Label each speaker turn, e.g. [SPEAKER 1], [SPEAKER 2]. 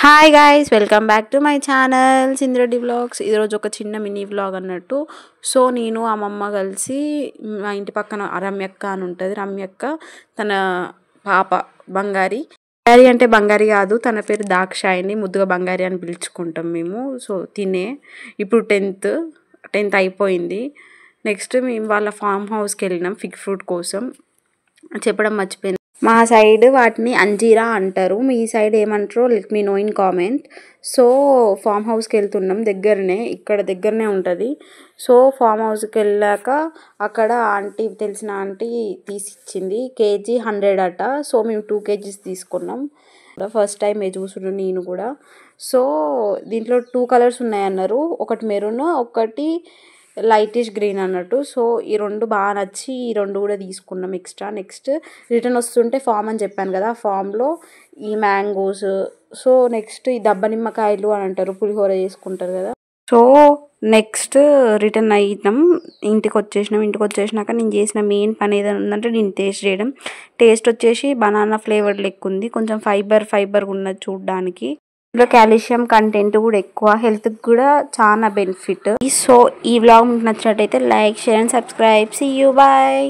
[SPEAKER 1] Hi guys, welcome back to my channel Sindhu Reddy vlogs. ఈరోజు ఒక చిన్న మినీ వ్లాగ్ అన్నట్టు. సో నేను అమ్మమ్మ కలిసి మా ఇంటి పక్కన రమ్యక్క అని ఉంటుంది. రమ్యక్క తన పాప బంగారి అంటే బంగారి కాదు, తన పేరు దాక్షాయిని, ముద్దుగా బంగారి అని పిలుచుకుంటాం మేము. సో ఇప్పుడు 10th అయిపోయింది. నెక్స్ట్ మేము వాళ్ళ ఫామ్ హౌస్కి వెళ్ళినాం ఫిగ్ ఫ్రూట్ కోసం. చెప్పడం మర్చిపోయింది, మా సైడ్ వాటిని అంజీరా అంటారు, మీ సైడ్ ఏమంటారో let me know in comment. So farm హౌస్కి వెళ్తున్నాం, ఇక్కడ దగ్గరనే ఉంటుంది. సో ఫామ్ హౌస్కి వెళ్ళాక అక్కడ తెలిసిన ఆంటీ తీసిచ్చింది, కేజీ 100 అట. సో మేము 2 kgs తీసుకున్నాం. ఫస్ట్ టైం చూస్తున్నాను నేను కూడా. సో దీంట్లో 2 కలర్స్ ఉన్నాయన్నారు, ఒకటి మెరూన్, ఒకటి లైటిష్ గ్రీన్ అన్నట్టు. సో ఈ రెండు బాగా నచ్చి ఈ రెండు కూడా తీసుకున్నాం ఎక్స్ట్రా. నెక్స్ట్ రిటర్న్ వస్తుంటే ఫామ్ అని చెప్పాను కదా, ఫామ్లో ఈ మ్యాంగోస్, సో నెక్స్ట్ ఈ దబ్బ నిమ్మకాయలు అని అంటారు, పులిహోర చేసుకుంటారు కదా. సో నెక్స్ట్ రిటర్న్ అయినాం, ఇంటికి వచ్చేసినాక నేను చేసిన మెయిన్ పని ఏదైనా ఉందంటే నేను టేస్ట్ చేయడం. టేస్ట్ వచ్చేసి బనానా ఫ్లేవర్ లెక్క ఉంది, కొంచెం ఫైబర్ ఉన్నది చూడడానికి. ఇందులో కాల్షియం కంటెంట్ కూడా ఎక్కువ, హెల్త్కి కూడా చాలా బెనిఫిట్. సో ఈ వ్లాగ్ మీకు నచ్చినట్టయితే like, share and subscribe. See you, bye.